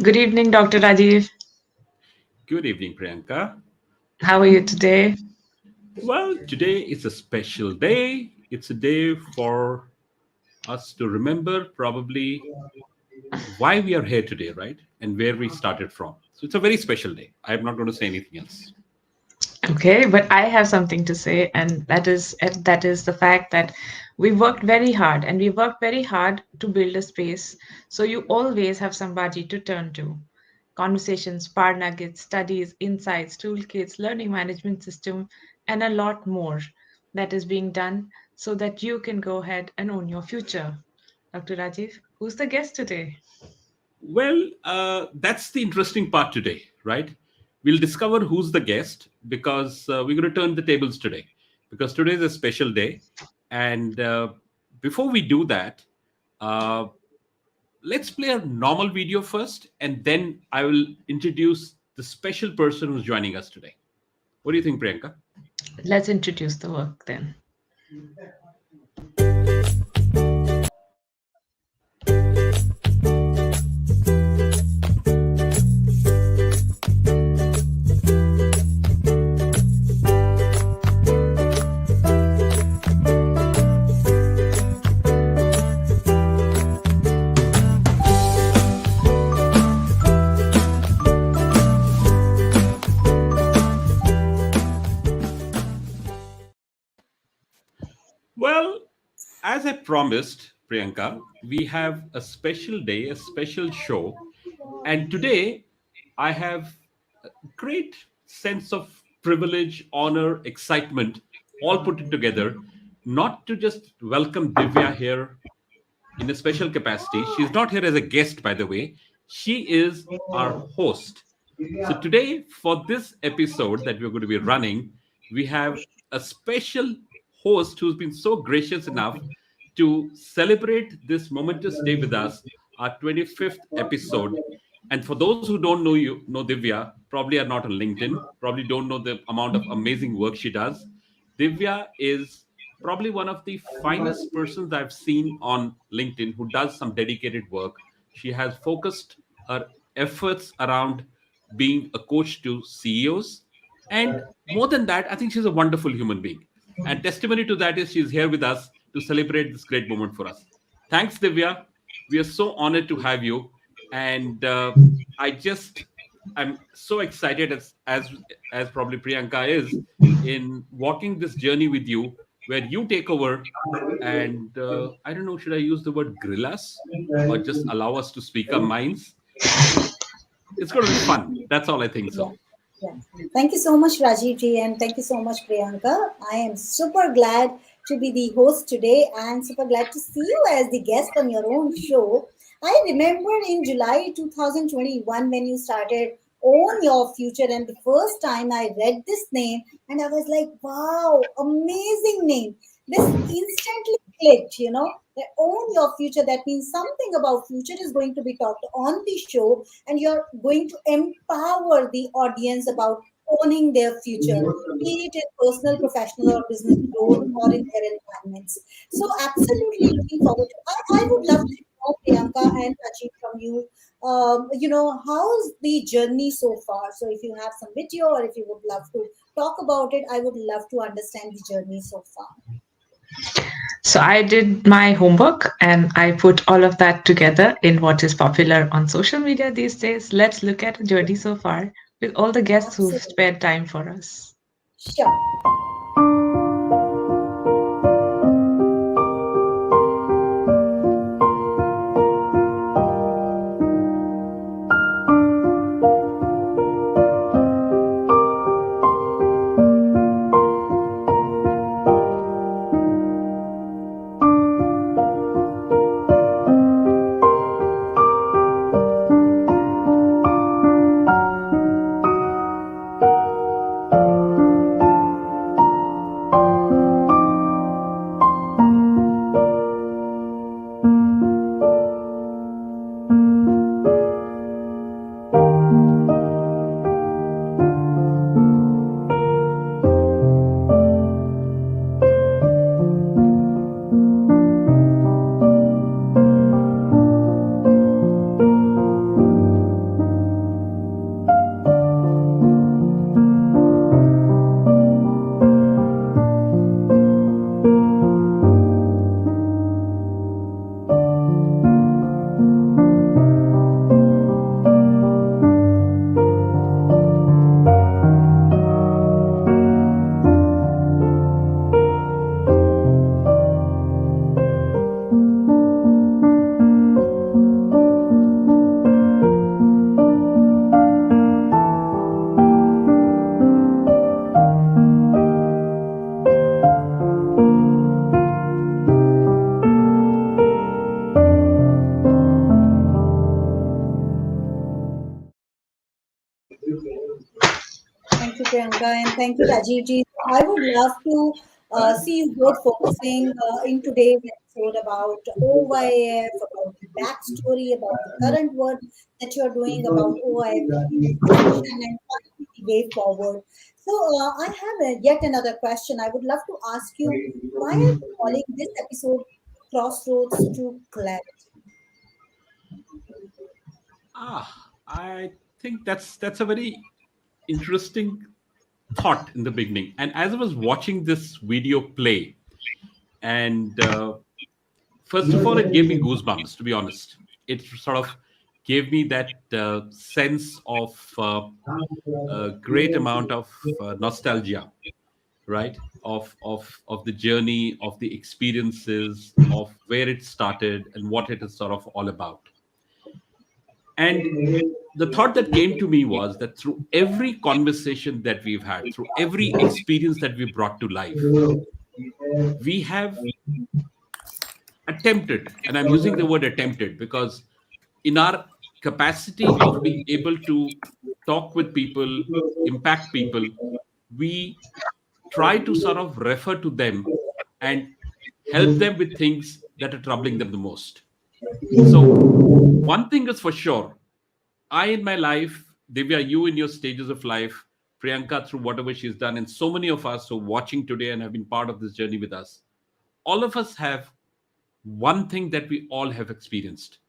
Good evening, Dr. Rajiv. Good evening, Priyanka. How are you today? Well, today is a special day. It's a day for us to remember probably why we are here today, right? And where we started from. So it's a very special day. I'm not going to say anything else. Okay, but I have something to say, and that is the fact that we worked very hard, and we worked very hard to build a space. So you always have somebody to turn to. Conversations, power nuggets, studies, insights, toolkits, learning management system, and a lot more that is being done so that you can go ahead and own your future. Dr. Rajiv, who's the guest today? Well, that's the interesting part today, right? We'll discover who's the guest because we're going to turn the tables today. Because today is a special day. And before we do that, uh, let's play a normal video first, and then I will introduce the special person who's joining us today. What do you think, Priyanka? Let's introduce the work then. Well, as I promised, Priyanka, we have a special day, a special show. And today, I have a great sense of privilege, honor, excitement, all put together, not to just welcome Divya here in a special capacity. She's not here as a guest, by the way. She is our host. So, today, for this episode that we're going to be running, we have a special host who's been so gracious enough to celebrate this momentous day with us, our 25th episode. And for those who don't know you, know Divya, probably are not on LinkedIn, probably don't know the amount of amazing work she does. Divya is probably one of the finest persons I've seen on LinkedIn who does some dedicated work. She has focused her efforts around being a coach to CEOs. And more than that, I think she's a wonderful human being. And testimony to that is she's here with us to celebrate this great moment for us. Thanks, Divya. We are so honored to have you. And I just, I'm so excited as probably Priyanka is in walking this journey with you, where you take over and I don't know, should I use the word grill us or just allow us to speak our minds? It's going to be fun. That's all I think Yeah, so. yeah. Thank you so much, Rajiv ji, and thank you so much, Priyanka. I am super glad to be the host today and super glad to see you as the guest on your own show. I remember in July 2021 when you started Own Your Future, and the first time I read this name, and I was like, wow, amazing name. This instantly clicked, that Own Your Future. That means something about future is going to be talked on the show, and you're going to empower the audience about owning their future, be it in personal, professional, or business growth or in their environments. So, absolutely looking forward to. I would love to know, Priyanka and Rajiv, from you. How's the journey so far? So, if you have some video or if you would love to talk about it, I would love to understand the journey so far. So I did my homework and I put all of that together in what is popular on social media these days. Let's look at a journey so far with all the guests who've Absolutely. spared time for us. Sure. you, Priyanka, and thank you, Rajiv ji. I would love to see you both focusing in today's episode about OYF, about the backstory, about the current work that you're doing, about OYF vision, and finally the way forward. So, I have yet another question. I would love to ask you, why are you calling this episode Crossroads to Clarity? I think that's a very interesting thought in the beginning. And as I was watching this video play, and first of all, it gave me goosebumps. To be honest, it sort of gave me that sense of a great amount of nostalgia, right? Of the journey, of the experiences, of where it started, and what it is sort of all about. And the thought that came to me was that through every conversation that we've had, through every experience that we brought to life, we have attempted, and I'm using the word attempted because in our capacity of being able to talk with people, impact people, we try to sort of refer to them and help them with things that are troubling them the most. So, one thing is for sure, I in my life, Divya, you in your stages of life, Priyanka through whatever she's done, and so many of us who are watching today and have been part of this journey with us, all of us have one thing that we all have experienced: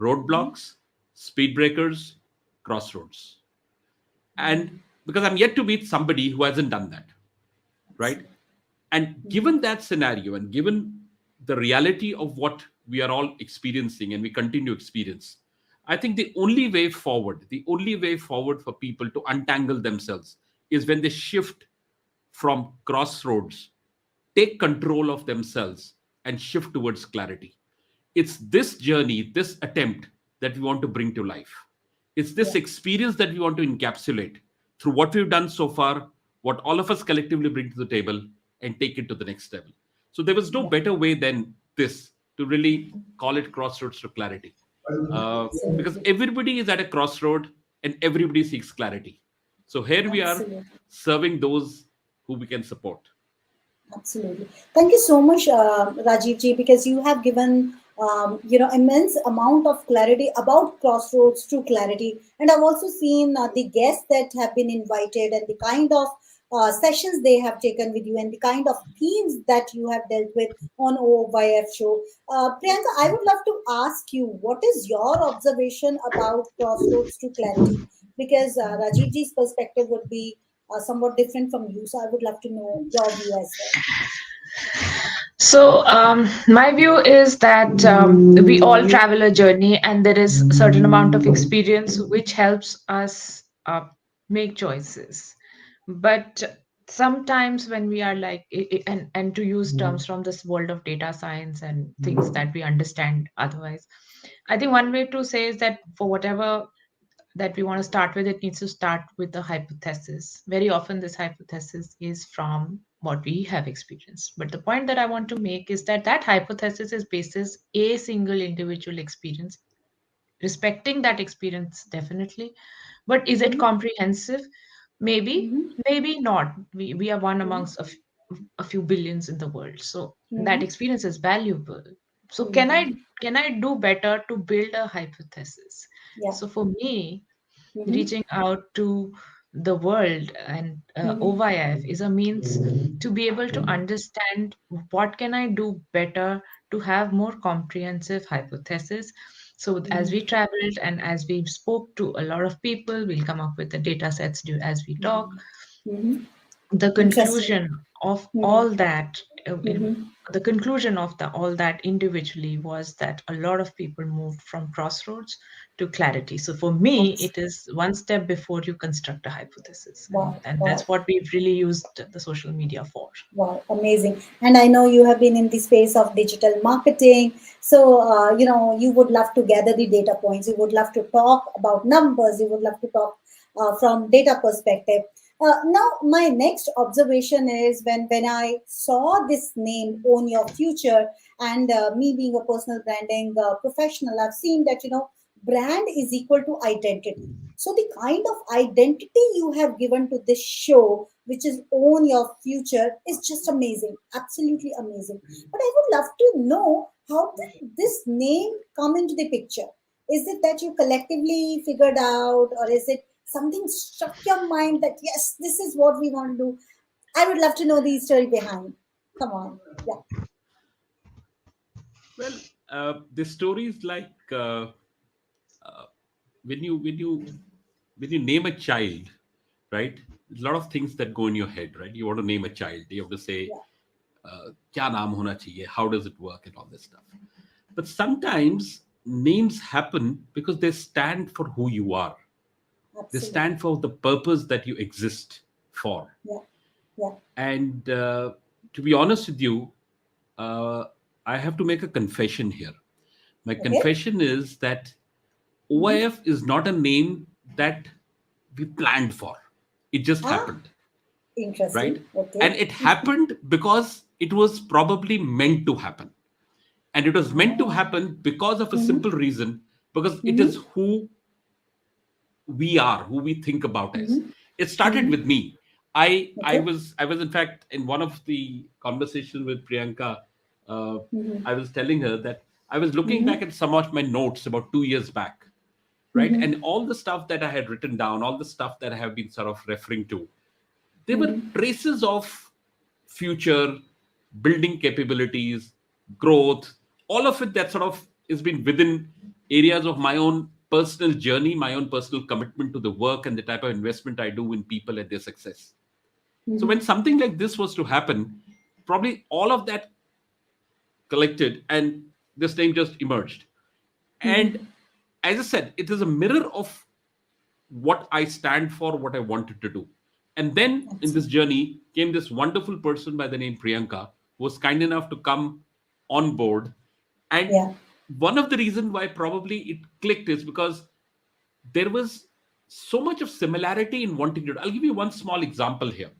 roadblocks, speed breakers, crossroads. And because I'm yet to meet somebody who hasn't done that, right? And given that scenario, and given the reality of what we are all experiencing and we continue to experience, I think the only way forward for people to untangle themselves is when they shift from crossroads, take control of themselves, and shift towards clarity. It's this journey, this attempt that we want to bring to life. It's Yeah, this experience that we want to encapsulate through what we've done so far, what all of us collectively bring to the table, and take it to the next level. So there was no yeah. better way than this to really call it crossroads to clarity. Because Absolutely. everybody is at a crossroad and everybody seeks clarity. So here we are Absolutely. serving those who we can support. Absolutely. Thank you so much, Rajiv ji, because you have given immense amount of clarity about Crossroads to clarity, and I've also seen the guests that have been invited and the kind of sessions they have taken with you and the kind of themes that you have dealt with on OYF show. Priyanka, I would love to ask you, what is your observation about Crossroads to clarity? Because Rajiv ji's perspective would be somewhat different from you. So I would love to know your view as well. So, my view is that we all travel a journey, and there is a certain amount of experience which helps us make choices. But sometimes when we are like, and to use terms from this world of data science and things that we understand otherwise, I think one way to say is that for whatever that we want to start with, it needs to start with the hypothesis. Very often, this hypothesis is from what we have experienced. But the point that I want to make is that that hypothesis is basis a single individual experience, respecting that experience definitely. But is it Mm-hmm. comprehensive? Maybe, Mm-hmm. maybe not. We are one amongst a few billions in the world. So that Mm-hmm. experience is valuable. So Mm-hmm. can I do better to build a hypothesis? Yeah. So for me, Mm-hmm. reaching out to the world and Mm-hmm. OYF is a means to be able to understand what can I do better to have more comprehensive hypothesis. So as we traveled and as we spoke to a lot of people, we'll come up with the data sets as we talk. Mm-hmm. The Interesting. conclusion of Mm-hmm. all that Mm-hmm. the conclusion of all that individually was that a lot of people moved from crossroads to clarity. So for me, That's it is one step before you construct a hypothesis, and, wow. and Wow. that's what we've really used the social media for. Wow, amazing. And I know you have been in the space of digital marketing. So, you would love to gather the data points. You would love to talk about numbers. You would love to talk from data perspective. Now, my next observation is when I saw this name, Own Your Future, and me being a personal branding professional, I've seen that, brand is equal to identity. So the kind of identity you have given to this show, which is Own Your Future, is just amazing. Absolutely amazing. But I would love to know, how did this name come into the picture? Is it that you collectively figured out, or is it something struck your mind that yes, this is what we want to do? I would love to know the story behind. Come on. Yeah. Well, the story is like when you name a child, right? There's a lot of things that go in your head, right? You want to name a child, you have to say, Yeah. kya naam hona chahiye, how does it work, and all this stuff. But sometimes names happen because they stand for who you are. They Absolutely. stand for the purpose that you exist for. Yeah. Yeah. And to be honest with you, uh, I have to make a confession here. My Okay. confession is that Mm-hmm. OYF is not a name that we planned for. It just Ah, happened, right? interesting. And Okay. it happened because it was probably meant to happen. And it was meant to Ah. happen because of a Mm-hmm. simple reason, because it is Mm-hmm. who we are, who we think about as. Mm-hmm. It started Mm-hmm. with me. I was in fact in one of the conversations with Priyanka. Uh, Mm-hmm. I was telling her that I was looking Mm-hmm. back at some of my notes about 2 years back, right? Mm-hmm. And all the stuff that I had written down, all the stuff that I have been sort of referring to, they were Mm-hmm. traces of future, building capabilities, growth, all of it that sort of has been within areas of my own personal journey, my own personal commitment to the work and the type of investment I do in people and their success. So when Mm-hmm. something like this was to happen, probably all of that collected and this name just emerged. And Mm-hmm. as I said, it is a mirror of what I stand for, what I wanted to do. And then in this Absolutely. journey came this wonderful person by the name Priyanka, who was kind enough to come on board. And Yeah. one of the reasons why probably it clicked is because there was so much of similarity in wanting to. I'll give you one small example here.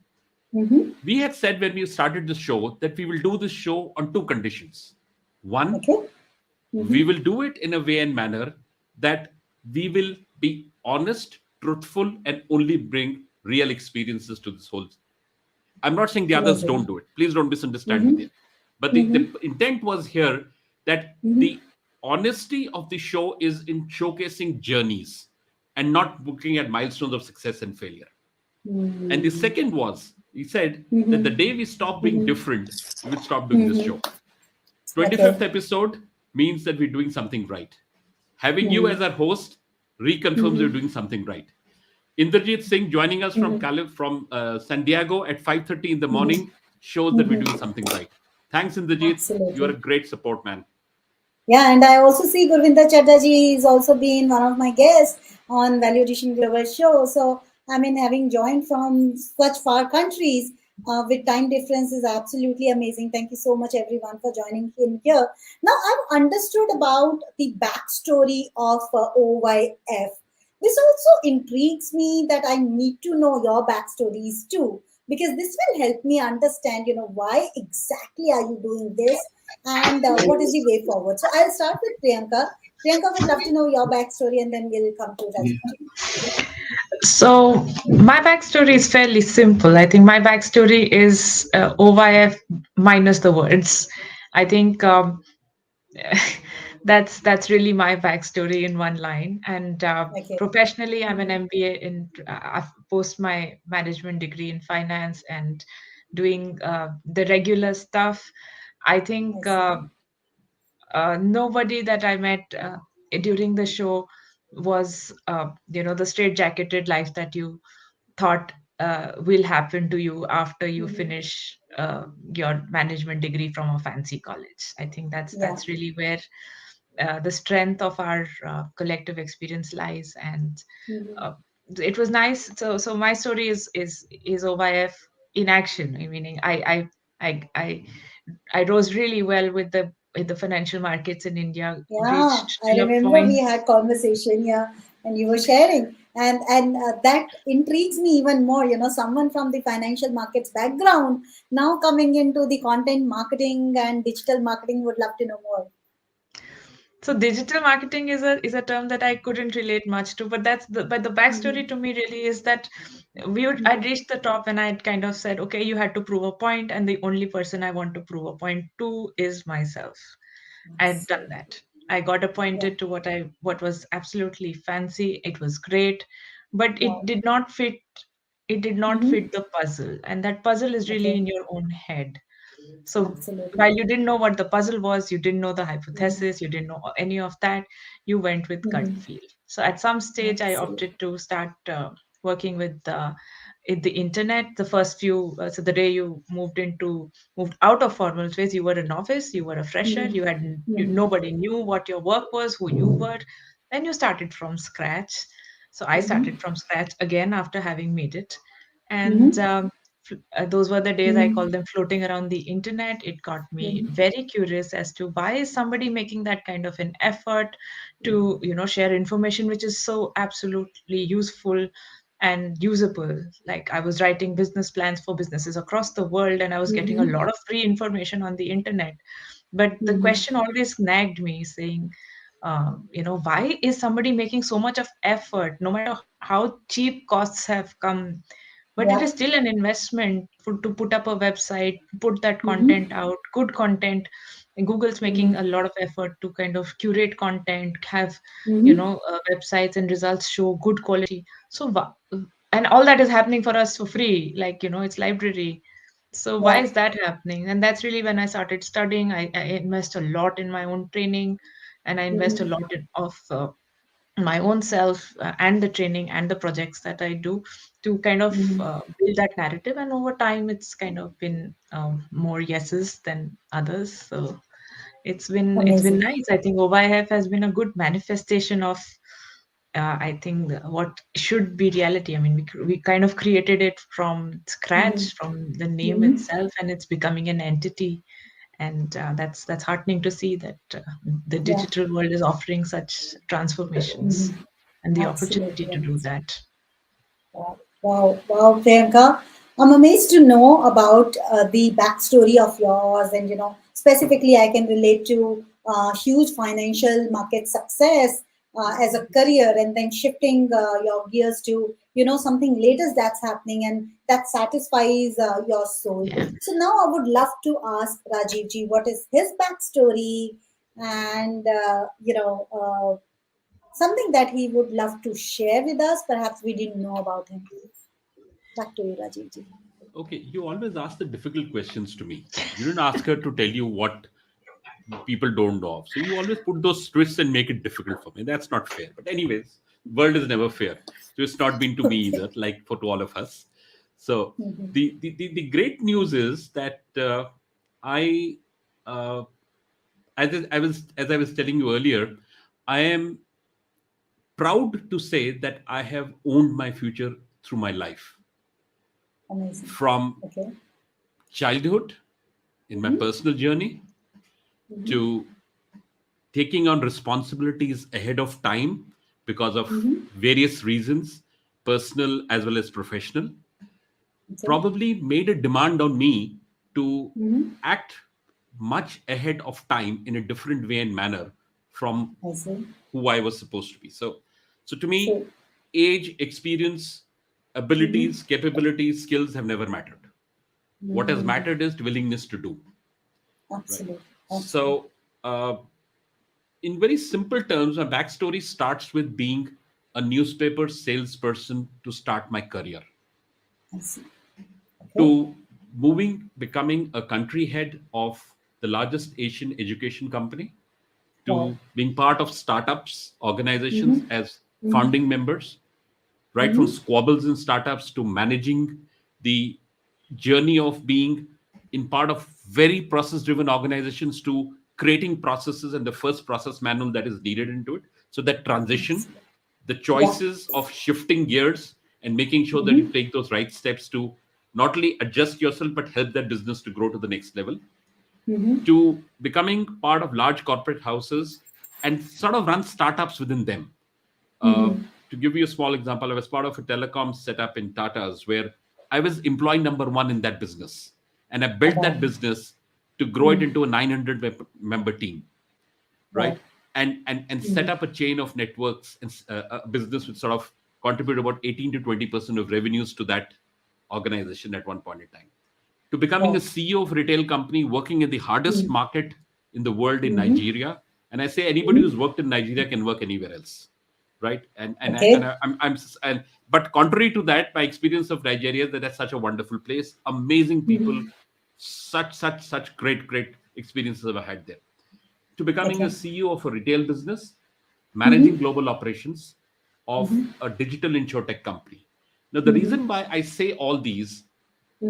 Mm-hmm. We had said when we started the show that we will do this show on two conditions. One, Okay. Mm-hmm. we will do it in a way and manner that we will be honest, truthful, and only bring real experiences to this whole. I'm not saying the others don't Amazing. do it. Please don't misunderstand me Mm-hmm. there. But the Mm-hmm. intent was here that Mm-hmm. the honesty of the show is in showcasing journeys and not looking at milestones of success and failure. And the Mm-hmm. second was, he said that the Mm-hmm. day we stop being different, we will stop doing this Mm-hmm. show. Okay. 25th episode means that we're doing something right. Having you Mm-hmm. as our host reconfirms we're Mm-hmm. doing something right. Inderjeet Singh joining us from Mm-hmm. San Diego at 5:30 in the Mm-hmm. morning shows that we're doing Mm-hmm. something right. Thanks, Inderjeet. You are a Absolutely. great support, man. Yeah, and I also see Gurvinder Chatterjee is also been one of my guests on Value Addition Global Show. So, I mean, having joined from such far countries with time difference is absolutely amazing. Thank you so much, everyone, for joining in here. Now, I've understood about the backstory of OYF. This also intrigues me that I need to know your backstories too, because this will help me understand, why exactly are you doing this, and what is the way forward. So I'll start with Priyanka. Priyanka would love to know your backstory, and then we'll come to Rajiv. So my backstory is fairly simple. I think my backstory is OYF minus the words. I think that's really my backstory in one line. And Okay. professionally, I'm an Mhm. MBA in. I've post my management degree in finance and doing the regular stuff. I I think see. nobody that I met during the show was, the straight jacketed life that you thought will happen to you after you Mhm. finish your management degree from a fancy college. I think that's Yeah. that's really where the strength of our collective experience lies, and Mhm. uh, it was nice. So my story is OYF in action. Meaning I I rose really well with the financial markets in India, Yeah, reached I till a remember we point. had conversation, yeah, and you were sharing, and that intrigues me even more. Someone from the financial markets background now coming into the content marketing and digital marketing would love to know more. So digital marketing is a term that I couldn't relate much to, but the backstory to me really is that I'd reached the top and I'd kind of said, okay, you had to prove a point, and the only person I want to prove a point to is myself. I'd done Absolutely. that. I got Yeah. appointed to what was absolutely fancy. It was great, but Wow. it did not Mm-hmm. fit the puzzle. And that puzzle is really Okay. in your own head. So Absolutely. while you didn't know what the puzzle was, you didn't know the Mm-hmm. hypothesis, you didn't know any of that, you went with gut Mm-hmm. feel. So at some stage, I Absolutely. opted to start working with the internet. The first few, so the day you moved out of formal space, you were a novice, you were a fresher, Mm-hmm. Mm-hmm. nobody knew what your work was, who you were. Then you started from scratch. So I started Mm-hmm. from scratch again after having made it, and Mm-hmm. those were the days I call Mm-hmm. them floating around the internet. It got me Mm-hmm. very curious as to why is somebody making that kind of an effort to, share information which is so absolutely useful and usable. Like I was writing business plans for businesses across the world, and I was getting a Mm-hmm. lot of free information on the internet. But the Mm-hmm. question always nagged me, saying, why is somebody making so much of effort, no matter how cheap costs have come, but it Yeah. is still an investment to put up a website, put that content Mm-hmm. out, good content. And Google's making Mm-hmm. a lot of effort to kind of curate content, have Mm-hmm. websites and results show good quality. So and all that is happening for us for free, like it's library. So why Yeah. is that happening? And that's really when I started studying. I invest a lot in my own training, and I invest a Mm-hmm. lot of my own self, and the training and the projects that I do to kind of Mm-hmm. build that narrative. And over time, it's kind of been more yeses than others. So it's been Amazing. nice. I think OYF has been a good manifestation of I think what should be reality. I mean, we kind of created it from Mm-hmm. scratch, from the name Mm-hmm. itself, and it's becoming an entity. And that's heartening to see that the Yeah. digital world is offering such transformations Mm-hmm. and the opportunity Absolutely. to do that. Wow, wow, wow, Priyanka. I'm amazed to know about the backstory of yours, and specifically, I can relate to huge financial market success as a career, and then shifting your gears to something latest that's happening and that satisfies your soul. Yeah. So now I would love to ask Rajiv ji what is his backstory, and something that he would love to share with us. Perhaps we didn't know about him. Back to you, Rajiv ji. Okay, you always ask the difficult questions to me. You didn't ask her to tell you what people don't know of. So you always put those twists and make it difficult for me. That's not fair. But anyways, world is never fair. So it's not been to me Okay. either, like for to all of us. So Mhm. the great news is that I as I was telling you earlier, I am proud to say that I have owned my future through my life. Amazing. From Okay. childhood in my Mm-hmm. personal journey Mm-hmm. to taking on responsibilities ahead of time because of Mm-hmm. various reasons, personal as well as professional, Okay. probably made a demand on me to Mm-hmm. act much ahead of time in a different way and manner from I see. who I was supposed to be. So to me, So, age, experience, mm-hmm. abilities, capabilities, skills have never mattered. What has Mm-hmm. mattered is willingness to do. Right. Absolutely. Absolutely. So, in very simple terms, my backstory starts with being a newspaper salesperson to start my career, I see. Okay. to becoming a country head of the largest Asian education company, Wow. to being part of startups Mm-hmm. organizations as Mm-hmm. founding members, right from Mm-hmm. squabbles in startups to managing the journey of being in part of very process driven organizations to creating processes and the first process manual that is needed into it. So that transition, Excellent. the Yeah. choices of shifting gears and making sure that you Mm-hmm. take those right steps to not only adjust yourself but help that business to grow to the next level, Mm-hmm. to becoming part of large corporate houses and sort of run startups within them. uh, Mm-hmm. to give you a small example, I was part of a telecom setup in Tata's where I was employee number one in that business. And I built Wow. that business to grow it Mm. into a 900 member team, Wow. right? and set up a chain of networks and a business which sort of contribute about 18 to 20% of revenues to that organization at one point in time, to becoming a Wow. CEO of a retail company working in the hardest Mm. market in the world in Mm-hmm. Nigeria. And I say anybody Mm-hmm. who's worked in Nigeria can work anywhere else, right? Okay. And but contrary to that, my experience of Nigeria, that that's such a wonderful place, amazing people, Mm-hmm. such great experiences I've had there, to becoming a Okay. CEO of a retail business, managing Mm-hmm. global operations of Mm-hmm. a digital insurtech company. Now, the Mm-hmm. reason why I say all these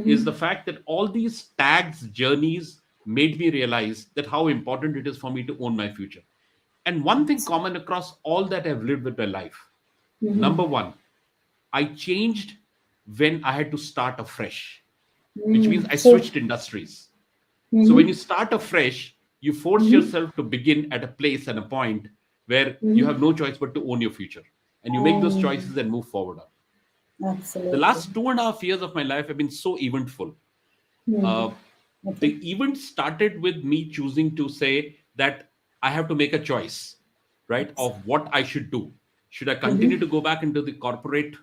is Mm-hmm. the fact that all these tags, journeys made me realize that how important it is for me to own my future. And one thing common across all that I've lived with my life, Mm-hmm. number one, I changed when I had to start afresh, which means Mm. I So. switched industries. So when Mm-hmm. you start afresh, you force Mm-hmm. yourself to begin at a place and a point where you have Mm-hmm. no choice but to own your future. And you make those choices and move forward on. The Absolutely. last 2.5 years of my life have been so eventful. Mm-hmm. Uh, Okay. the event started with me choosing to say that I have to make a choice, right, of what I should do. Should I continue Mm-hmm. to go back into the corporate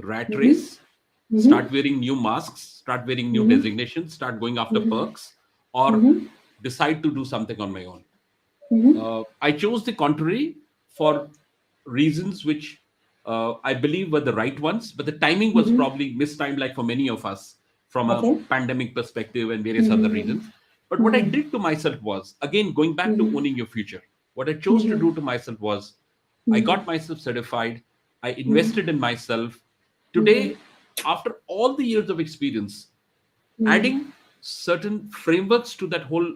rat Mm-hmm. race, Mm-hmm. start wearing new masks, start wearing new Mm-hmm. designations, start going after Mm-hmm. perks, or Mm-hmm. decide to do something on my own? Mm-hmm. I chose the contrary for reasons which I believe were the right ones, but the timing was Mm-hmm. probably mistimed, like for many of us, from a Okay. pandemic perspective and various other Mm-hmm. reasons. But what I Mm-hmm. did to myself was, again, going back to Mm-hmm. owning your future, what I chose to Mm-hmm. do to myself was I Mm-hmm. got myself certified, I Mm-hmm. invested in myself. Mm-hmm. Today, after all the years of experience, Mm-hmm. adding certain frameworks to that whole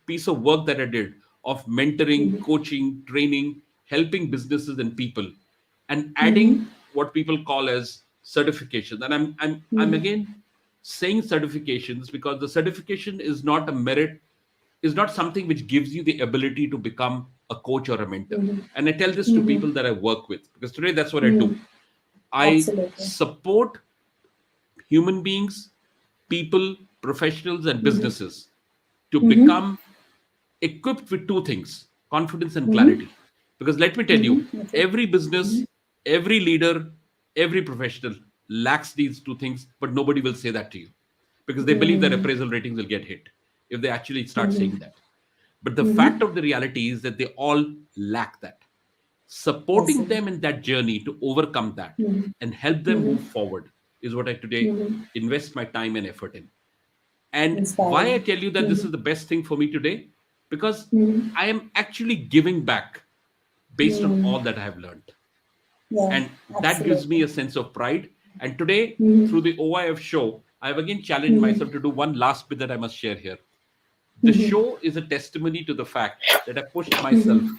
piece of work that I did of mentoring, coaching, training, helping businesses and people, and Mm-hmm. adding what people call as certifications. And I'm Mm-hmm. again saying certifications because the certification is not a merit, is not something which gives you the ability to become a coach or a mentor. And I tell this to Mm-hmm. people that I work with because today that's what I Mm-hmm. do. I Absolutely. support human beings, people, professionals, and Mm-hmm. businesses to Mm-hmm. become equipped with two things: confidence and Mm-hmm. clarity. Because let me tell you, Mm-hmm. Okay. every business, every leader, every professional lacks these two things, but nobody will say that to you because they believe that Mm-hmm. appraisal ratings will get hit if they actually start saying Mm-hmm. that. But the fact Mm-hmm. of the reality is that they all lack that. I Supporting see. them in that journey to overcome that Mm-hmm. and help them move Mm-hmm. forward is what I today Mm-hmm. invest my time and effort in. And why I Inspiring. tell you that this Mm-hmm. is the best thing for me today? Because Mm-hmm. I am actually giving back based on Mm-hmm. all that I have learned. Yeah, And that gives me absolutely. a sense of pride. And today, through Mm-hmm. the OYF show, I've again challenged Mm-hmm. myself to do one last bit that I must share here. The Mm-hmm. show is a testimony to the fact that I pushed myself Mm-hmm.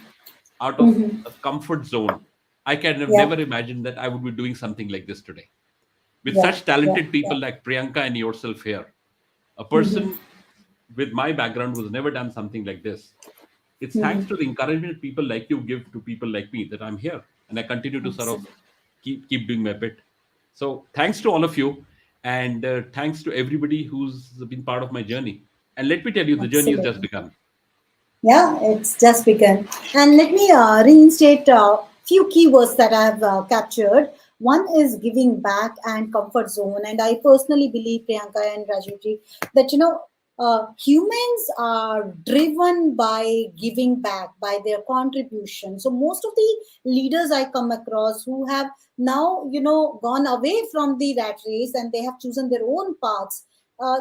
out of Mm-hmm. a comfort zone. I can have Yeah, never imagined that I would be doing something like this today. With yeah, such yeah, talented yeah. people like Priyanka and yourself here, a Mm-hmm. person with my background who's never done something like this. It's thanks Mm-hmm. to the encouragement people like you give to people like me that I'm here and I continue to sort of Absolutely. keep doing my bit. So thanks to all of you, and thanks to everybody who's been part of my journey. And let me tell you, the journey has just Absolutely. begun. Yeah, it's just begun. And let me reinstate a few keywords that I've captured. One is giving back and comfort zone. And I personally believe, Priyanka and Rajivji, that, humans are driven by giving back, by their contribution. So most of the leaders I come across who have now, gone away from the rat race and they have chosen their own paths,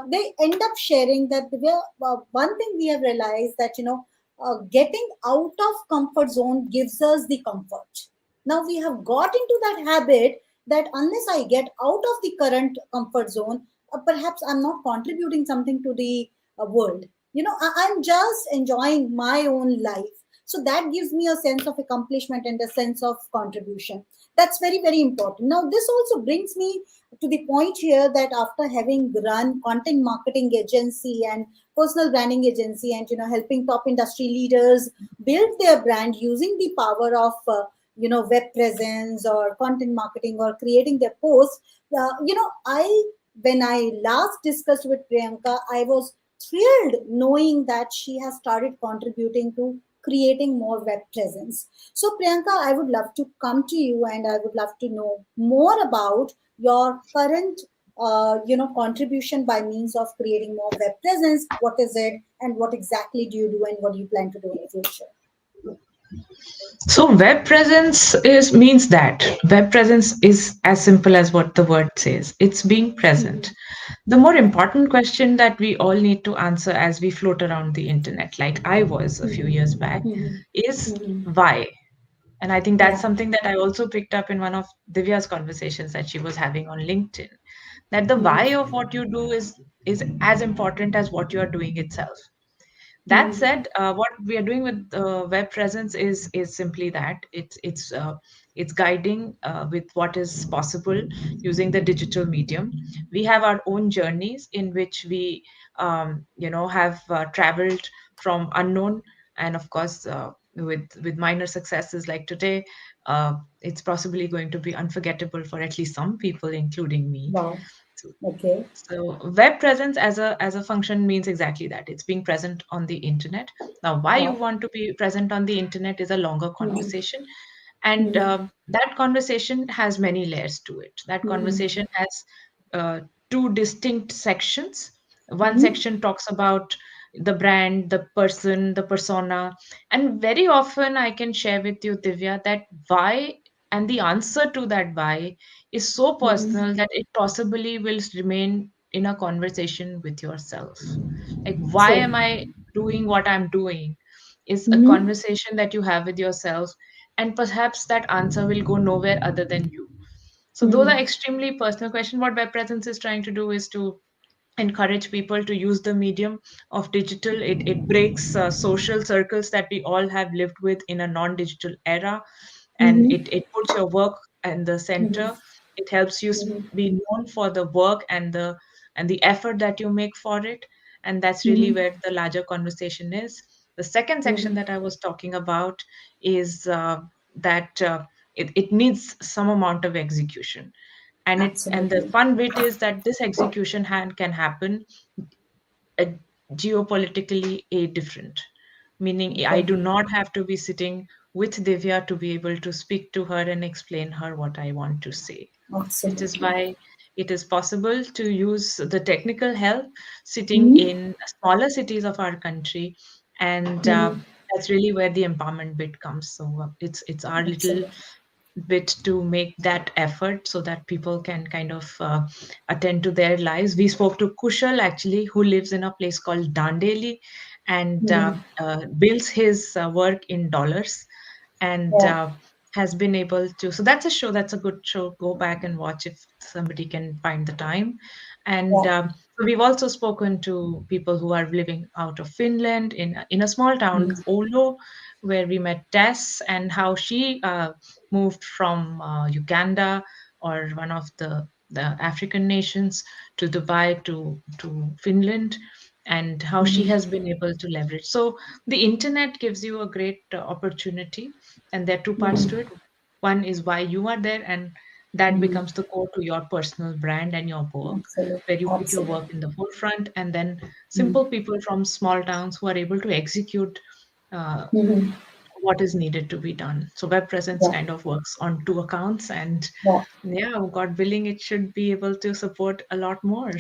they end up sharing that one thing we have realized that getting out of comfort zone gives us the comfort. Now we have got into that habit that unless I get out of the current comfort zone, perhaps I'm not contributing something to the world. I'm just enjoying my own life. So that gives me a sense of accomplishment and a sense of contribution. That's very, very important. Now, this also brings me to the point here that after having run content marketing agency and personal branding agency and helping top industry leaders build their brand using the power of web presence or content marketing or creating their posts, I when I last discussed with Priyanka, I was thrilled knowing that she has started contributing to creating more web presence. So, Priyanka, I would love to come to you and I would love to know more about your current contribution by means of creating more web presence. What is it, and what exactly do you do, and what do you plan to do in the future? So web presence is means that web presence is as simple as what the word says. It's being present. The more important question that we all need to answer as we float around the internet, like I was a few years back, is why. And I think that's Yeah. something that I also picked up in one of Divya's conversations that she was having on LinkedIn. That the why of what you do is as important as what you are doing itself. That said, what we are doing with web presence is simply that it's guiding with what is possible using the digital medium. We have our own journeys in which we have traveled from unknown, and of course with minor successes like today. It's possibly going to be unforgettable for at least some people, including me. Wow. So Okay. web presence as a function means exactly that. It's being present on the internet. Now, why you Wow. want to be present on the internet is a longer Mhm. conversation, and Mhm. that conversation has many layers to it. That Mhm. conversation has two distinct sections. One Mhm. section talks about the brand, the person, the persona, and very often I can share with you, Divya, that why and the answer to that why is so Mhm. personal that it possibly will remain in a conversation with yourself. Like, why True. am I doing what I'm doing? Is a Mhm. conversation that you have with yourself, and perhaps that answer will go nowhere other than you. So, those are Mhm. extremely personal questions. What web presence is trying to do is to encourage people to use the medium of digital. It breaks social circles that we all have lived with in a non-digital era, and Mhm. it puts your work in the Mhm. center. It helps you Mhm. be known for the work and the effort that you make for it, and that's really Mhm. where the larger conversation is. The second section Mhm. that I was talking about is that it needs some amount of execution, and the Absolutely. fun bit is that this execution can happen uh, geopolitically a different, meaning I Okay. do not have to be sitting with Divya to be able to speak to her and explain her what I want to say, which is Absolutely. why it is possible to use the technical help sitting Mhm. in smaller cities of our country, and Mhm. that's really where the empowerment bit comes. So it's our little Absolutely. bit to make that effort so that people can kind of attend to their lives. We spoke to Kushal actually, who lives in a place called Dandeli, and Mhm. builds his work in dollars, and Yeah. has been able to. So that's a show. That's a good show. Go back and watch if somebody can find the time. And Yeah. so we've also spoken to people who are living out of Finland in a small town, Mhm. Olo, where we met Tess and how she moved from Uganda or one of the African nations to Dubai to Finland, and how she Mhm. has been able to leverage. So the internet gives you a great opportunity, and there are two parts to Mhm. it. One is why you are there, and that Mhm. becomes the core to your personal brand and your work, Absolutely. where you put your work Absolutely. in the forefront, and then Mhm. simple people from small towns who are able to execute uh, Mhm. what is needed to be done. So web presence Yeah. kind of works on two accounts, and Yeah. yeah, God willing, it should be able to support a lot more.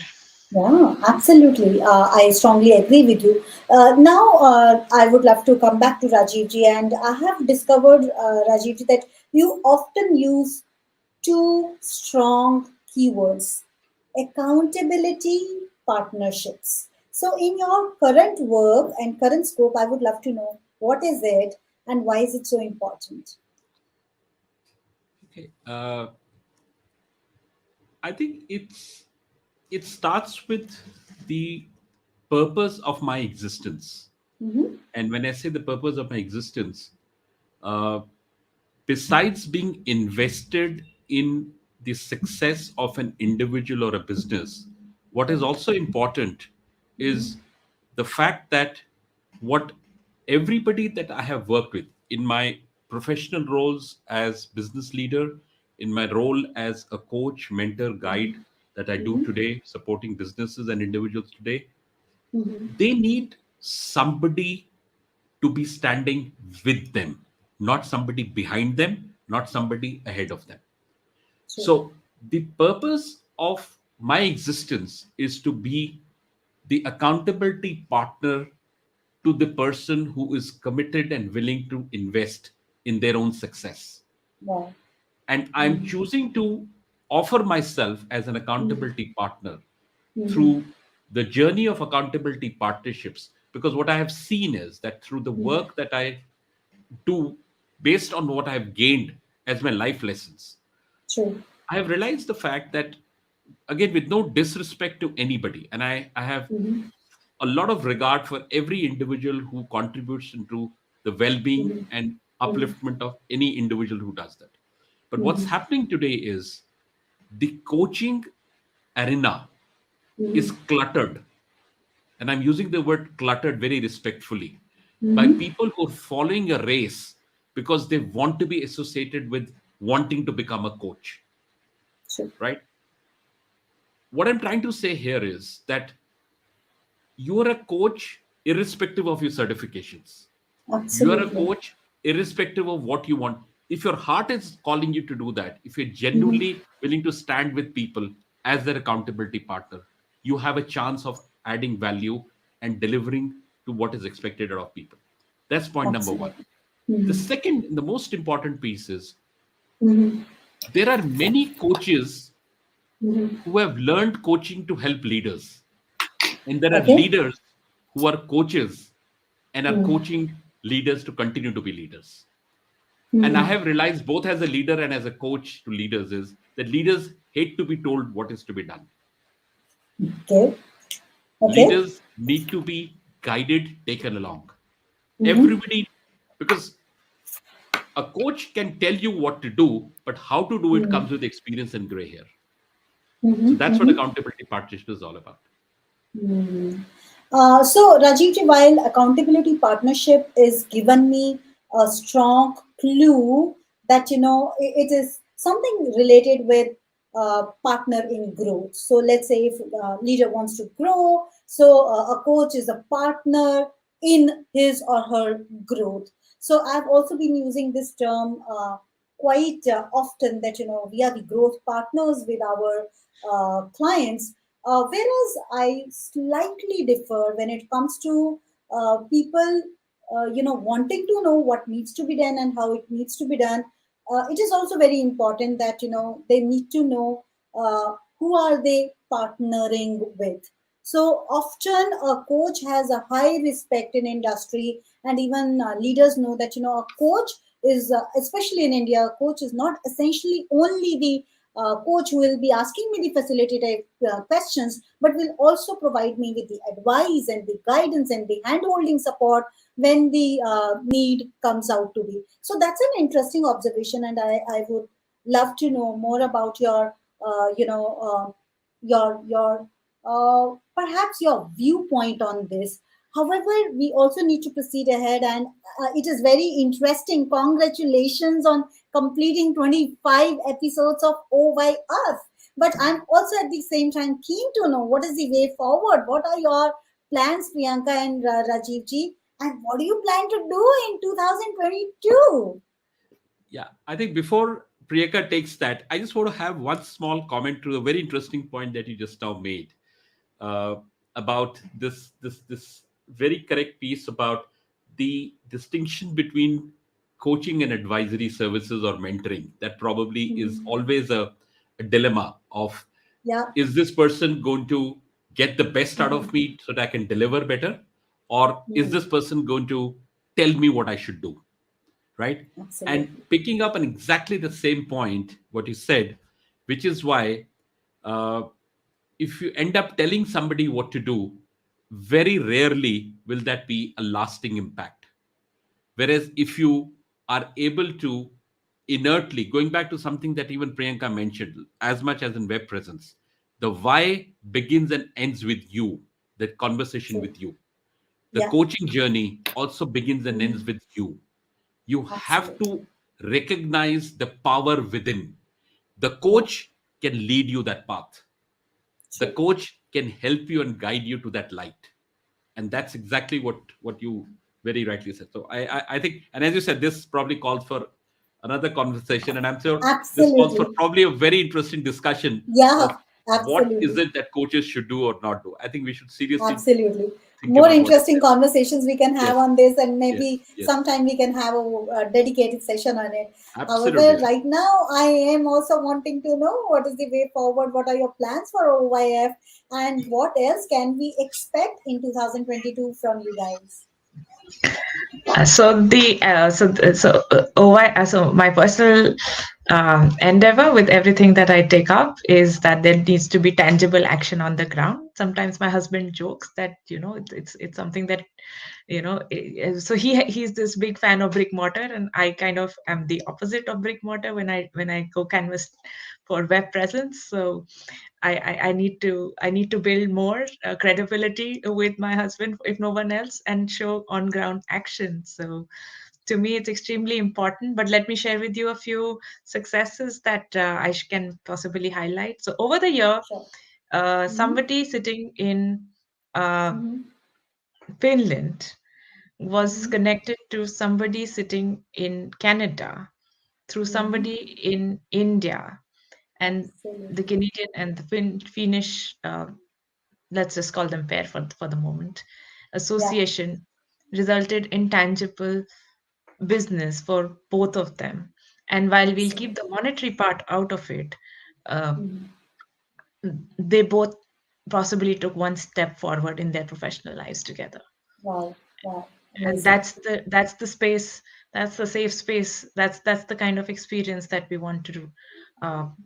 Yeah, absolutely. I strongly agree with you. Now, I would love to come back to Rajiv ji, and I have discovered, Rajiv ji, that you often use two strong keywords: accountability, partnerships. So, in your current work and current scope, I would love to know what is it and why is it so important? Okay. I think it starts with the purpose of my existence. Mm-hmm. And when I say the purpose of my existence, uh, besides being invested in the success of an individual or a business, what is also important is the fact that what everybody that I have worked with in my professional roles as business leader, in my role as a coach, mentor, guide that I do Mm-hmm. today, supporting businesses and individuals today, Mm-hmm. they need somebody to be standing with them, not somebody behind them, not somebody ahead of them. True. So, the purpose of my existence is to be the accountability partner to the person who is committed and willing to invest in their own success. Wow. And I'm choosing to offer myself as an accountability partner Mm-hmm. through the journey of accountability partnerships. Because what I have seen is that through the work that I do, based on what I've gained as my life lessons, True. I have realized the fact that, again, with no disrespect to anybody, and I have Mm-hmm. a lot of regard for every individual who contributes into the well-being Mm-hmm. and Mm-hmm. upliftment of any individual who does that. But what's Mm-hmm. happening today is the coaching arena is Mm-hmm. cluttered, and I'm using the word cluttered very respectfully, by Mm-hmm. people who are following a race because they want to be associated with wanting to become a coach, True. right? What I'm trying to say here is that you are a coach irrespective of your certifications. You are a Absolutely. coach irrespective of what you want. If your heart is calling you to do that, if you're Mm-hmm. genuinely willing to stand with people as their accountability partner, you have a chance of adding value and delivering to what is expected out of people. That's point number one. Absolutely. The Mm-hmm. second, the most important piece is Mm-hmm. there are many coaches Mm-hmm. who have learned coaching to help leaders, and there are Okay. leaders who are coaches and are Mm-hmm. coaching leaders to continue to be leaders. And I Mm-hmm. have realized, both as a leader and as a coach to leaders, is that leaders hate to be told what is to be done. Okay. Okay. Leaders need to be guided, taken along. Mm-hmm. Everybody, because a coach can tell you what to do, but how to do it Mm-hmm. comes with experience and gray hair. So Mm-hmm. that's what Mm-hmm. accountability partnership is all about. Mm. So, Rajiv, while accountability partnership is given me a strong clue that it is something related with partner in growth. So, let's say if leader wants to grow, so a coach is a partner in his or her growth. So, I've also been using this term quite often, that we are the growth partners with our clients, whereas I slightly differ when it comes to people, wanting to know what needs to be done and how it needs to be done. It is also very important that they need to know who are they partnering with. So often a coach has a high respect in industry, and even leaders know that a coach is, especially in India, a coach is not essentially only the coach who will be asking me the facility type questions, but will also provide me with the advice and the guidance and the hand holding support when the need comes out to be. So that's an interesting observation, and I would love to know more about your, your perhaps your viewpoint on this. However, we also need to proceed ahead, and it is very interesting. Congratulations on completing 25 episodes of OYF. But I'm also at the same time keen to know what is the way forward. What are your plans, Priyanka and Rajiv ji? And what do you plan to do in 2022? Yeah, I think before Priyanka takes that, I just want to have one small comment to a very interesting point that you just now made, uh, about this very correct piece about the distinction between coaching and advisory services or mentoring. That probably is Hmm. always a dilemma of, Yeah. is this person going to get the best out of Hmm. me so that I can deliver better, or is Hmm. this person going to tell me what I should do, right? And Absolutely. picking up on exactly the same point, what you said, which is why, uh, if you end up telling somebody what to do, very rarely will that be a lasting impact. Whereas if you are able to inertly, going back to something that even Priyanka mentioned, as much as in web presence, the why begins and ends with you, that conversation True. with you. The Yeah. coaching journey also begins and ends Hmm. with you. You have Absolutely. to recognize the power within. The Yeah. coach can lead you that path. The True. coach can help you and guide you to that light. And that's exactly what you Very rightly said. So I think, and as you said, this probably calls for another conversation, and I'm sure this calls for Absolutely. probably a very interesting discussion of Yeah, what is absolutely. it that coaches should do or not do. I think we should seriously Absolutely. think More about what you interesting said. conversations we can have Yes, on this, and yes, maybe yes. sometime we can have a dedicated session on it. Absolutely However, right. right now, I am also wanting to know what is the way forward, what are your plans for OYF, and what else can we expect in 2022 from you guys? So the so OY so my personal endeavor with everything that I take up is that there needs to be tangible action on the ground. Sometimes my husband jokes that it's something that so he's this big fan of brick mortar, and I kind of am the opposite of brick mortar when I go canvas for web presence. So I need to build more credibility with my husband, if no one else, and show on ground action. So to me, it's extremely important. But let me share with you a few successes that can possibly highlight. So over the year, Sure. Mm-hmm. somebody sitting in uh, Mm-hmm. Finland was Mm-hmm. connected to somebody sitting in Canada through Mm-hmm. somebody in India, and the Absolutely. Canadian and the Finnish, let's just call them pair for the moment, Yeah. association resulted in tangible business for both of them. And while we'll keep the Absolutely. monetary part out of it, uh, Mm-hmm. they both possibly took one step forward in their professional lives together. Wow. Wow. And Amazing. that's the space, that's the safe space, that's the kind of experience that we want to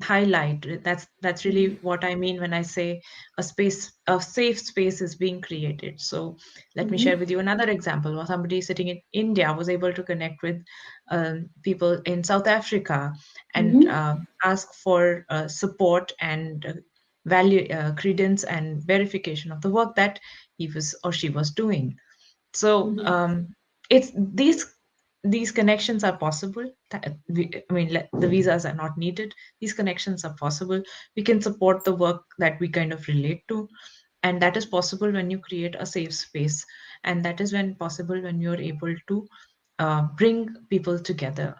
highlight. That's Mm-hmm. really what I mean when I say a safe space is being created. So let me share Mm-hmm. with you another example where somebody sitting in India was able to connect with people in South Africa and Mm-hmm. ask for support and value credence and verification of the work that he was or she was doing. So Mm-hmm. it's these connections are possible. I mean, the visas are not needed. These connections are possible. We can support the work that we kind of relate to, and that is possible when you create a safe space, and that is when possible when you're able to bring people together.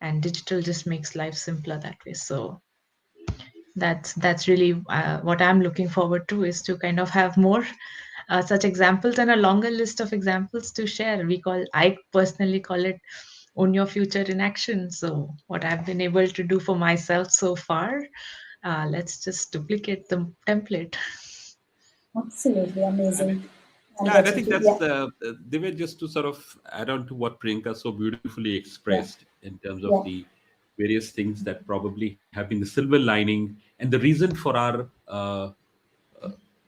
And digital just makes life simpler that way. So that's really what I'm looking forward to, is to kind of have more such examples and a longer list of examples to share. I personally call it own your future in action. So what I've been able to do for myself so far, let's just duplicate the template. Absolutely And amazing. And yeah, and I getting think to, that's yeah, they were just to sort of add on to what Priyanka so beautifully yeah, expressed in terms of yeah. the various things that probably have been the silver lining and the reason for our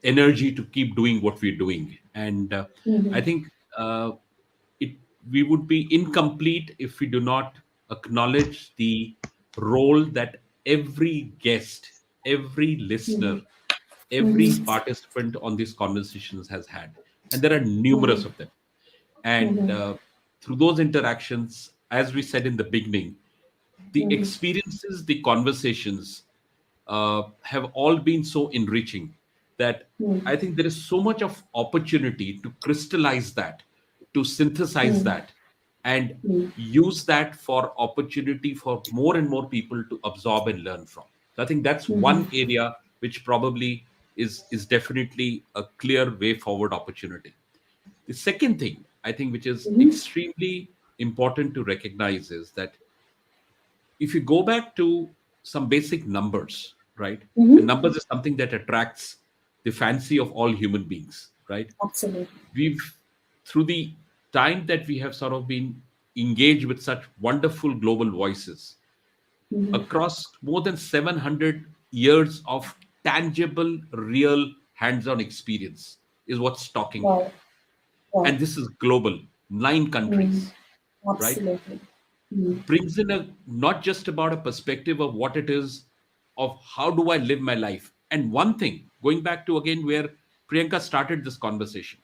energy to keep doing what we're doing. And I Mm-hmm. think uh, it we would be incomplete if we do not acknowledge the role that every guest, every listener, Mm-hmm. every Mm-hmm. participant on these conversations has had, and there are numerous Mm-hmm. of them. And Mm-hmm. through those interactions, as we said in the beginning, the Mm-hmm. experiences, the conversations have all been so enriching that I think there is so much of opportunity to crystallize that, to synthesize Mm-hmm. that, and Mm-hmm. use that for opportunity for more and more people to absorb and learn from. So I think that's one Mm-hmm. area which probably is definitely a clear way forward opportunity. The second thing I think which is extremely important to recognize is that if you go back to some basic numbers, right? And Mm-hmm. numbers is something that attracts the fancy of all human beings, right? Absolutely. We've, through the time that we have sort of been engaged with such wonderful global voices Mm-hmm. across more than 700 years of tangible, real, hands on experience, is what's talking here. Wow. Wow. And this is global, 9 countries, right? Absolutely. Mm-hmm. Brings in a not just about a perspective of what it is, of how do I live my life. And one thing, going back to again where Priyanka started this conversation,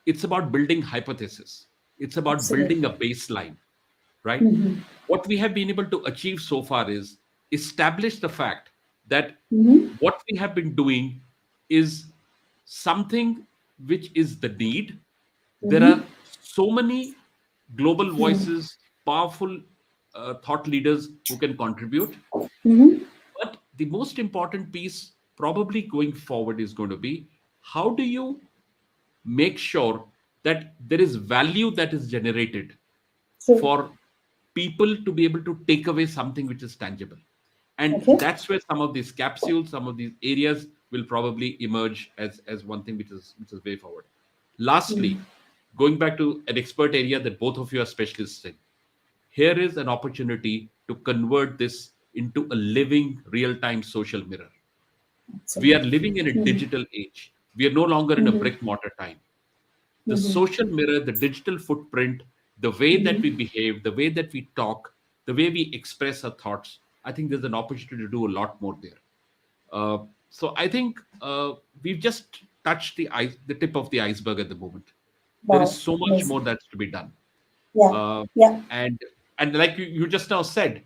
it's about building hypothesis, it's about building a Absolutely. baseline, right? Mm-hmm. What we have been able to achieve so far is establish the fact that Mm-hmm. what we have been doing is something which is the need. There Mm-hmm. are so many global voices, powerful thought leaders who can contribute. Mm-hmm. But the most important piece, probably going forward, is going to be how do you make sure that there is value that is generated True. for people to be able to take away something which is tangible. And Okay. that's where some of these capsules, some of these areas will probably emerge as one thing which is way forward. Lastly, going back to an expert area that both of you are specialists in, here is an opportunity to convert this into a living real-time social mirror. We are Absolutely. living in a digital age. We are no longer in a brick mortar time. The social mirror, the digital footprint, the way that we behave, the way that we talk, the way we express our thoughts, I think there's an opportunity to do a lot more there. So I think we've just touched the tip of the iceberg at the moment. There is Wow. so much Amazing. more that's to be done. Yeah. Uh, Yeah. and like you just now said,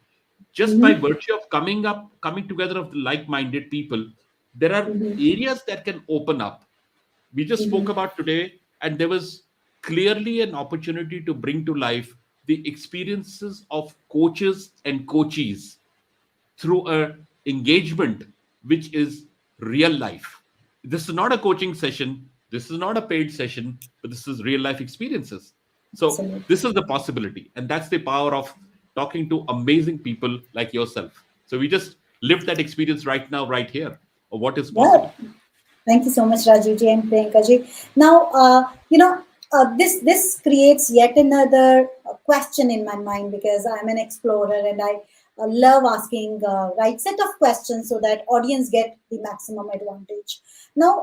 just by Mm-hmm. virtue of coming together of like-minded people, there are areas that can open up. We just spoke about today, and there was clearly an opportunity to bring to life the experiences of coaches and coachees through a engagement which is real life. This is not a coaching session, this is not a paid session, but this is real life experiences. So Absolutely. this is the possibility, and that's the power of talking to amazing people like yourself. So we just live that experience right now, right here, of what is Yeah. possible. Thank you so much, Rajiv ji and Priyanka ji. Now, this creates yet another question in my mind because I'm an explorer and I love asking right set of questions so that audience get the maximum advantage. Now,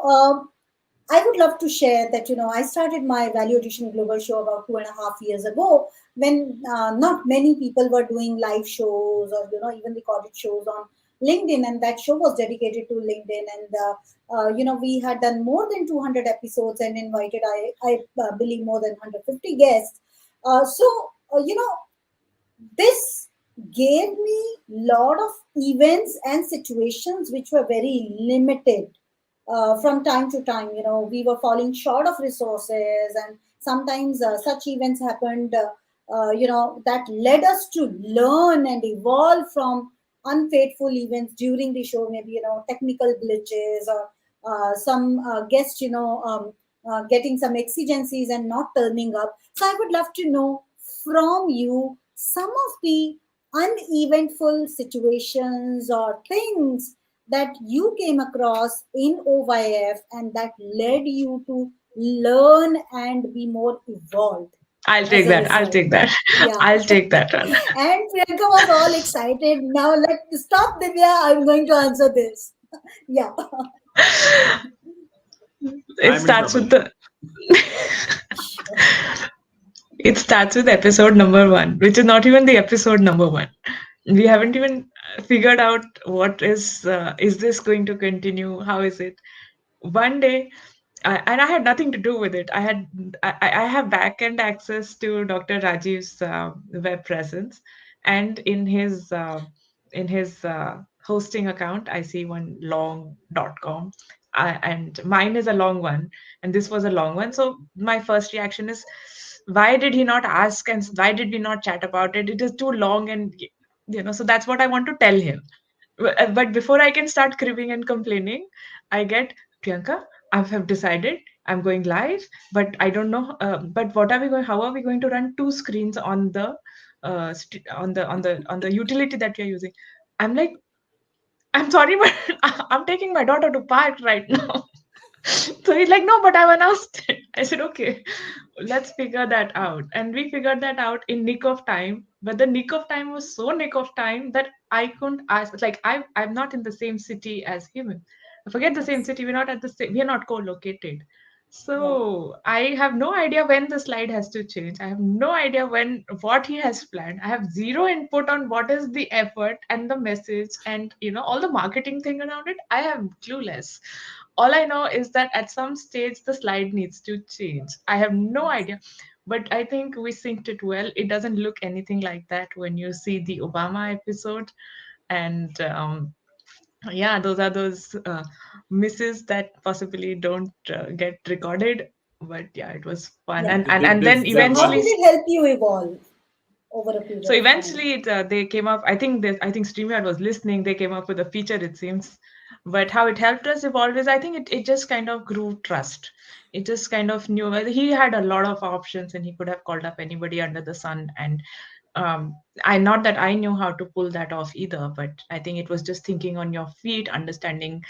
I would love to share that, I started my Value Addition Global Show about 2.5 years ago when not many people were doing live shows or, even recorded shows on LinkedIn. And that show was dedicated to LinkedIn. And, we had done more than 200 episodes and invited, I believe, more than 150 guests. This gave me lot of events and situations which were very limited from time to time. We were falling short of resources, and sometimes such events happened, that led us to learn and evolve from unfaithful events during the show. Maybe technical glitches or some guest, getting some exigencies and not turning up. So I would love to know from you some of the uneventful situations or things that you came across in OYF and that led you to learn and be more evolved I'll as take a that. I'll result. take that. Yeah. I'll take that one. And Priyanka was all excited. Now let's stop, Divya. I'm going to answer this. Yeah. It I'm in starts trouble with now. the it starts with episode number one, which is not even the episode number one. We haven't even figured out what is this going to continue? How is it? One day, and I had nothing to do with it. I have back end access to Dr. Rajiv's web presence, and in his hosting account, I see one long.com, and mine is a long one, and this was a long one. So my first reaction is, why did he not ask, and why did we not chat about it? It is too long, and so that's what I want to tell him. But before I can start cribbing and complaining, I get, Priyanka, I have decided I'm going live, but I don't know. But what are we going? How are we going to run two screens on the on the utility that you're using? I'm like, I'm sorry, but I'm taking my daughter to park right now. So he's like, no, but I've announced it. I said, okay, let's figure that out. And we figured that out in nick of time. But the nick of time was so nick of time that I couldn't ask. Like I'm not in the same city as him. Forget the same city. We're not at the same. We're not co-located. Wow. So I have no idea when the slide has to change. I have no idea when what he has planned. I have zero input on what is the effort and the message and all the marketing thing around it. I am clueless. All I know is that at some stage the slide needs to change. I have no idea. But I think we synced it well. It doesn't look anything like that when you see the Obama episode. And yeah, those are those misses that possibly don't get recorded. But yeah, it was fun. Yeah. And then There's So how eventually, did it help you evolve over a period so of time? eventually they came up. I think StreamYard was listening. They came up with a feature, it seems. But how it helped us evolve is, I think it just kind of grew trust. It just kind of knew, well, he had a lot of options and he could have called up anybody under the sun. And um, I not that I knew how to pull that off either, but I think it was just thinking on your feet, understanding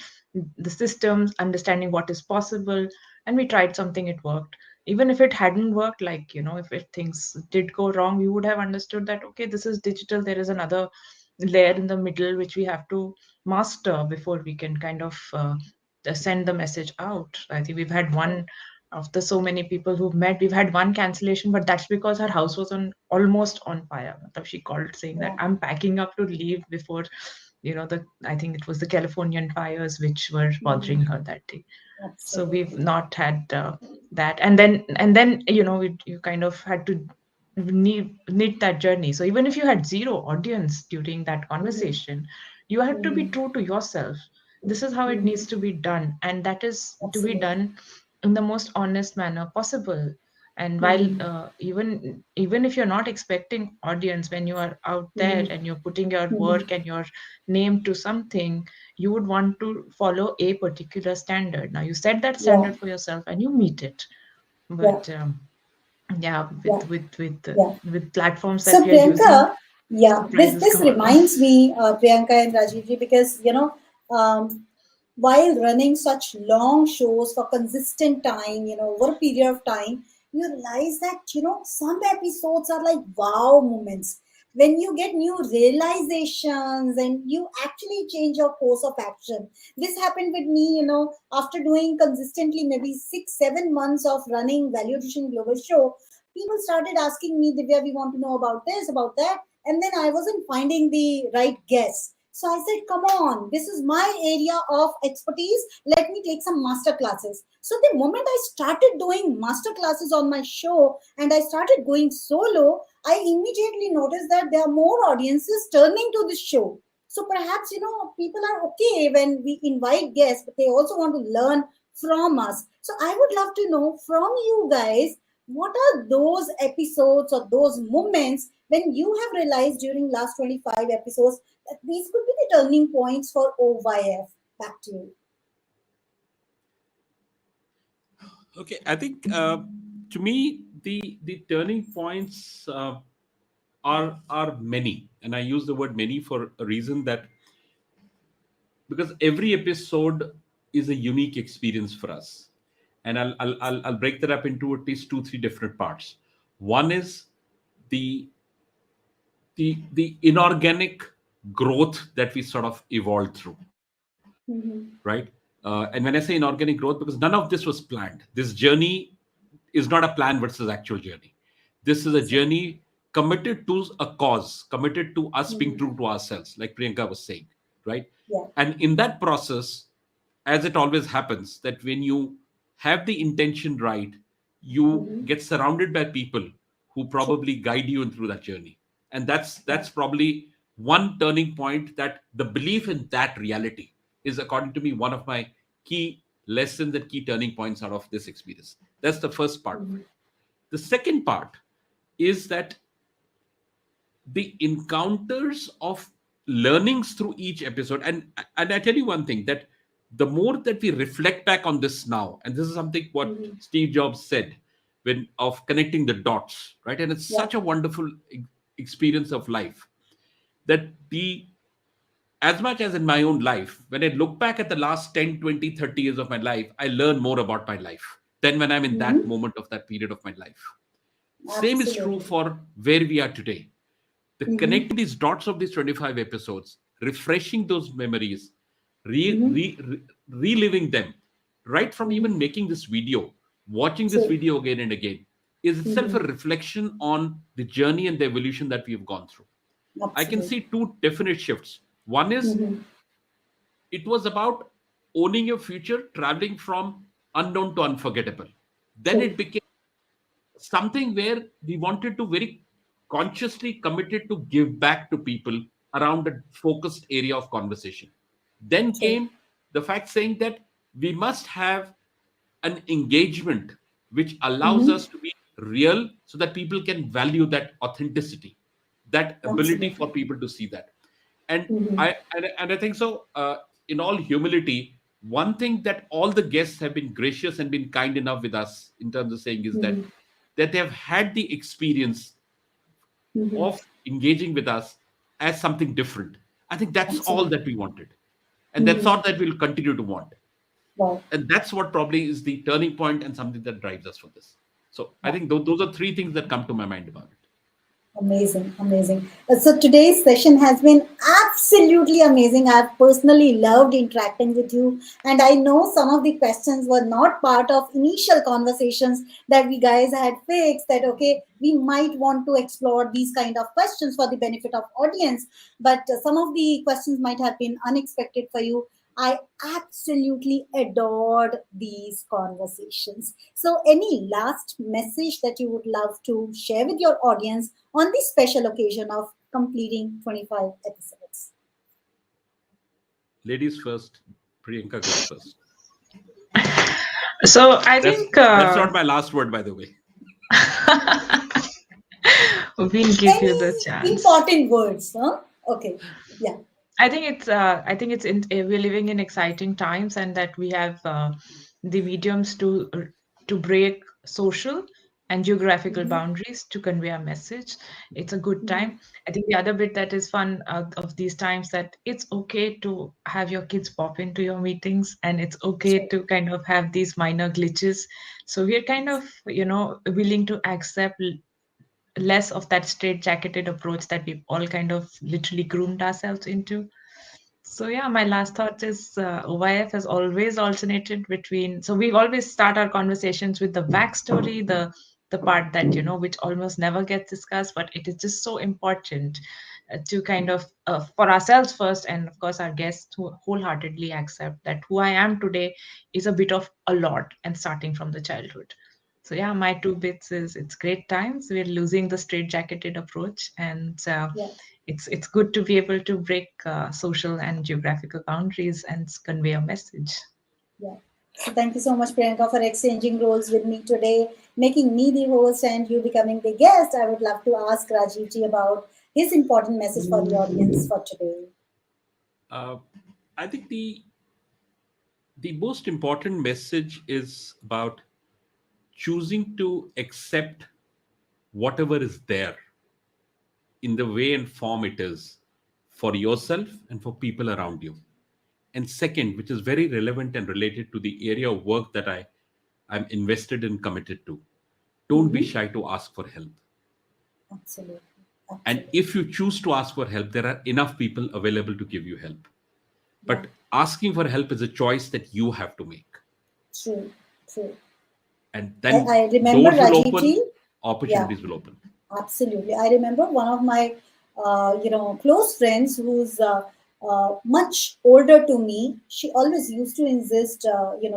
the systems, understanding what is possible. And we tried something, it worked. Even if it hadn't worked, like, if things did go wrong, we would have understood that, okay, this is digital, there is another layer in the middle which we have to master before we can kind of send the message out. I think we've had one of the so many people who've met, we've had one cancellation, but that's because her house was on almost on fire. Matlab, she called saying that Yeah, I'm packing up to leave before, the I think it was the Californian fires which were bothering her that day. So we've absolutely. not had that. And then you kind of had to need that journey. So even if you had zero audience during that Mm-hmm. conversation, you had to be Mm-hmm. true to yourself. This is how it Mm-hmm. needs to be done, and that is to be Absolutely. done in the most honest manner possible. And while Mm-hmm. even if you're not expecting audience, when you are out there Mm-hmm. and you're putting your Mm-hmm. work and your name to something, you would want to follow a particular standard. Now you set that Yeah, standard for yourself and you meet it. yeah, But yeah, yeah, yeah. with platforms that So we are using, Priyanka, yeah, this surprises this come out. reminds me, Priyanka and Rajivji, because um, while running such long shows for consistent time, over a period of time, you realize that some episodes are like wow moments when you get new realizations and you actually change your course of action. This happened with me, after doing consistently maybe 6 7 months of running Value Addition Global Show. People started asking me, Divya, we want to know about this, about that. And then I wasn't finding the right guess. So I said, come on, this is my area of expertise. Let me take some master classes. So the moment I started doing master classes on my show and I started going solo, I immediately noticed that there are more audiences turning to this show. So perhaps, people are okay when we invite guests, but they also want to learn from us. So I would love to know from you guys, what are those episodes or those moments when you have realized during last 25 episodes that these could be the turning points for OYF? Back to you. Okay, I think to me the turning points are many, and I use the word many for a reason, that because every episode is a unique experience for us, and I'll break that up into at least two three different parts. One is the the inorganic growth that we sort of evolved through, right? Mm-hmm. And when I say inorganic growth, because none of this was planned. This journey is not a plan versus actual journey. This is a journey committed to a cause, committed to us being Mm-hmm. true to ourselves, like Priyanka was saying, right? Yeah. And in that process, as it always happens, that when you have the intention right, you Mm-hmm. get surrounded by people who True. probably guide you through that journey. And that's Yeah. that's probably one turning point, that the belief in that reality is, according to me, one of my key lessons and key turning points out of this experience. That's the first part of Mm-hmm. it. The second part is that the encounters of learnings through each episode, and I tell you one thing, that the more that we reflect back on this now, and this is something what Mm-hmm. Steve Jobs said, when of connecting the dots, right? And it's Yeah. such a wonderful experience of life, that the as much as in my own life, when I look back at the last 10, 20, 30 years of my life, I learn more about my life than when I'm in that Mm-hmm. moment of that period of my life. Same is true Absolutely. for where we are today. The Mm-hmm. connecting these dots of these 25 episodes, refreshing those memories, Mm-hmm. reliving them, right from Mm-hmm. even making this video, watching this True. video again and again, is itself a Mm-hmm. reflection on the journey and the evolution that we have gone through. I can Absolutely. see two definite shifts. One is, Mm-hmm. it was about owning your future, traveling from unknown to unforgettable. Then True. it became something where we wanted to very consciously committed to give back to people around a focused area of conversation. Then True. came the fact saying that we must have an engagement which allows Mm-hmm. us to be real so that people can value that authenticity, that ability for Absolutely. people to see that. And Mm-hmm. I think so, in all humility, one thing that all the guests have been gracious and been kind enough with us in terms of saying is Mm-hmm. that they have had the experience Mm-hmm. of engaging with us as something different. I think that's all Absolutely. that we wanted. And that's Mm-hmm. all that we'll continue to want. Wow. And that's what probably is the turning point and something that drives us for this. So I Wow. think those are three things that come to my mind about it. Amazing, amazing. So today's session has been absolutely amazing. I've personally loved interacting with you, and I know some of the questions were not part of initial conversations that we guys had fixed. That okay, we might want to explore these kind of questions for the benefit of audience, but some of the questions might have been unexpected for you. I absolutely adored these conversations. So, any last message that you would love to share with your audience on the special occasion of completing 25 episodes? Ladies first, Priyanka goes first. So I That's think that's not my last word, by the way. we'll give you the Any chance. important words? Huh? Okay. Yeah. I think it's we're living in exciting times, and that we have the mediums to break social and geographical Mm-hmm. boundaries to convey a message. It's a good Mm-hmm. time. I think the other bit that is fun of these times, that it's okay to have your kids pop into your meetings, and it's okay Sure. to kind of have these minor glitches. So we're kind of willing to accept less of that straight jacketed approach that we've all kind of literally groomed ourselves into. So yeah, my last thought is OYF has always alternated between. So we always start our conversations with the backstory, the part that which almost never gets discussed, but it is just so important to kind of for ourselves first, and of course our guests who wholeheartedly accept that who I am today is a bit of a lot, and starting from the childhood. So yeah, my two bits is it's great times. We're losing the straight-jacketed approach, and Yeah. it's good to be able to break social and geographical boundaries and convey a message. Yeah. So thank you so much, Priyanka, for exchanging roles with me today, making me the host and you becoming the guest. I would love to ask Rajiv ji about his important message for the audience for today. Uh, I think the most important message is about choosing to accept whatever is there in the way and form it is for yourself and for people around you. And second, which is very relevant and related to the area of work that I'm invested and committed to, don't be Mm-hmm. shy to ask for help. Absolutely. And Absolutely. if you choose to ask for help, there are enough people available to give you help. Yeah. But asking for help is a choice that you have to make. True. True. And I then remember doors will Rajiv open, ji. Yeah. opportunities will open. Absolutely. I remember one of my, close friends who's much older to me. She always used to insist,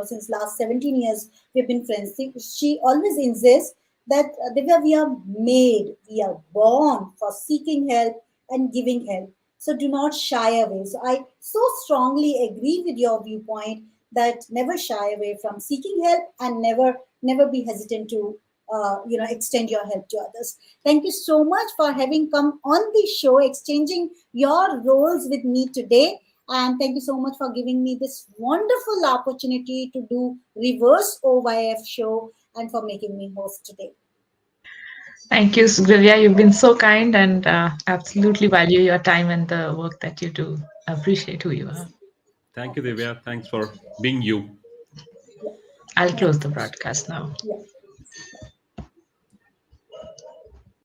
since last 17 years we've been friends. She always insists that Divya, we are made, we are born for seeking help and giving help. So do not shy away. So I so strongly agree with your viewpoint that never shy away from seeking help and never be hesitant to extend your help to others. Thank you so much for having come on the show, exchanging your roles with me today. And thank you so much for giving me this wonderful opportunity to do reverse OYF show and for making me host today. Thank you, Divya. You've been so kind, and absolutely value your time and the work that you do. Appreciate who you are. Thank My you, pleasure. Divya. Thanks for being you. Yeah, I'll my close the pleasure. broadcast now. Yeah.